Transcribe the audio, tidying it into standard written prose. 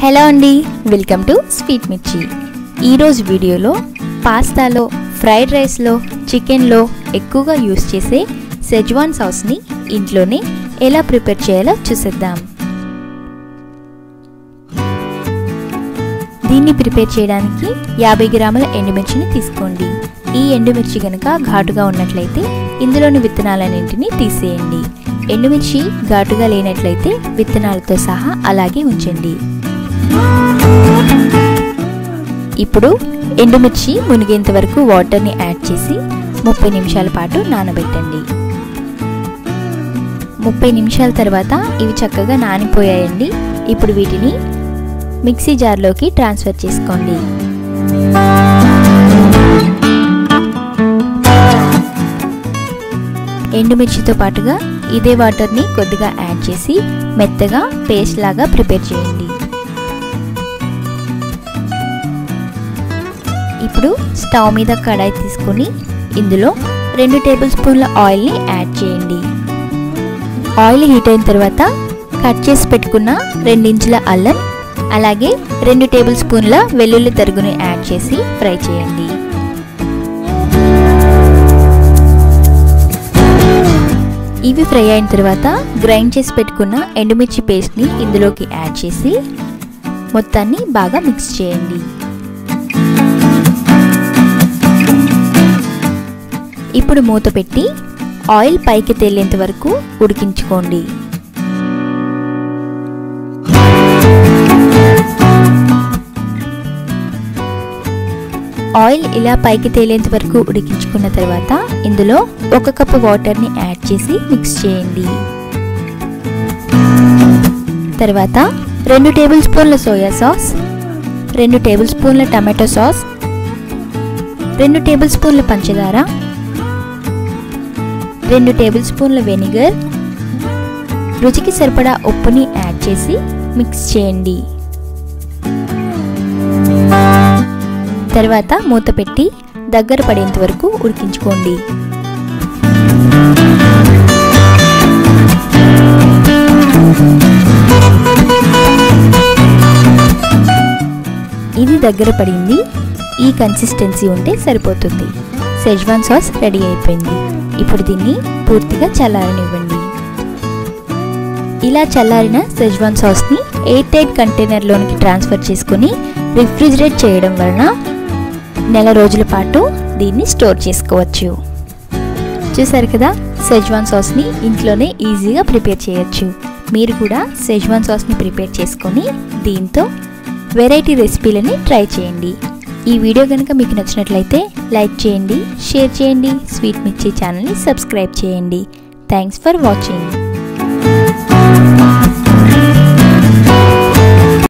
Hello అండి, welcome to sweet మిర్చి. ఈరోజు వీడియోలో పాస్తాలో, ఫ్రైడ్ రైస్లో, చికెన్లో ఎక్కువగా యూస్ చేసే షెజ్వాన్ సాస్ని ఇంట్లోనే ఎలా ప్రిపేర్ చేయాలో చూసేద్దాం. దీన్ని ప్రిపేర్ చేయడానికి 50 గ్రాముల ఎండుమిర్చిని తీసుకోండి. ఈ ఎండుమిర్చి కనుక ఘాటుగా ఉన్నట్లయితే ఇందులోని విత్తనాలన్నింటినీ తీసేయండి. ఎండుమిర్చి ఘాటుగా లేనట్లయితే విత్తనాలతో సహా అలాగే ఉంచండి. ఇప్పుడు ఎండుమిర్చి మునిగేంత వరకు వాటర్ని యాడ్ చేసి 30 నిమిషాల పాటు నానబెట్టండి. 30 నిమిషాల తర్వాత ఇవి చక్కగా నానిపోయాయండి. ఇప్పుడు వీటిని మిక్సీ జార్లోకి ట్రాన్స్ఫర్ చేసుకోండి. ఎండుమిర్చితో పాటుగా ఇదే వాటర్ని కొద్దిగా యాడ్ చేసి మెత్తగా పేస్ట్ లాగా ప్రిపేర్ చేయండి. ఇప్పుడు స్టవ్ మీద కడాయి తీసుకొని ఇందులో 2 టేబుల్ స్పూన్ల ఆయిల్ని యాడ్ చేయండి. ఆయిల్ హీట్ అయిన తర్వాత కట్ చేసి పెట్టుకున్న 2 ఇంచుల అల్లం అలాగే 2 టేబుల్ స్పూన్ల వెల్లుల్లి తరుగుని యాడ్ చేసి ఫ్రై చేయండి. ఇవి ఫ్రై అయిన తర్వాత గ్రైండ్ చేసి పెట్టుకున్న ఎండుమిర్చి పేస్ట్ని ఇందులోకి యాడ్ చేసి మొత్తాన్ని బాగా మిక్స్ చేయండి. ఇప్పుడు మూత పెట్టి ఆయిల్ పైకి తేలేంత వరకు ఉడికించుకోండి. ఆయిల్ ఇలా పైకి తేలేంత వరకు ఉడికించుకున్న తర్వాత ఇందులో 1 కప్పు వాటర్ని యాడ్ చేసి మిక్స్ చేయండి. తర్వాత 2 టేబుల్ స్పూన్ల సోయా సాస్, 2 టేబుల్ స్పూన్ల టమాటో సాస్, 2 టేబుల్ స్పూన్ల పంచదార, 2 టేబుల్ స్పూన్ల వెనిగర్, రుచికి సరిపడా ఉప్పుని యాడ్ చేసి మిక్స్ చేయండి. తర్వాత మూత పెట్టి దగ్గర పడేంత వరకు ఉడికించుకోండి. ఇది దగ్గర పడింది. ఈ కన్సిస్టెన్సీ ఉంటే సరిపోతుంది. షెజ్వాన్ సాస్ రెడీ అయిపోయింది. ఇప్పుడు దీన్ని పూర్తిగా చల్లారనివ్వండి. ఇలా చల్లారిన షెజ్వాన్ సాస్ని ఎయిర్ టైట్ కంటైనర్లోనికి ట్రాన్స్ఫర్ చేసుకుని రిఫ్రిజిరేట్ చేయడం వలన నెల రోజుల పాటు దీన్ని స్టోర్ చేసుకోవచ్చు. చూసారు కదా, షెజ్వాన్ సాస్ని ఇంట్లోనే ఈజీగా ప్రిపేర్ చేయొచ్చు. మీరు కూడా షెజ్వాన్ సాస్ని ప్రిపేర్ చేసుకొని దీంతో వెరైటీ రెసిపీలని ట్రై చేయండి. ఈ వీడియో కనుక మీకు నచ్చినట్లయితే లైక్ చేయండి, షేర్ చేయండి, స్వీట్ మిర్చి ఛానల్ని సబ్స్క్రైబ్ చేయండి. Thanks for watching.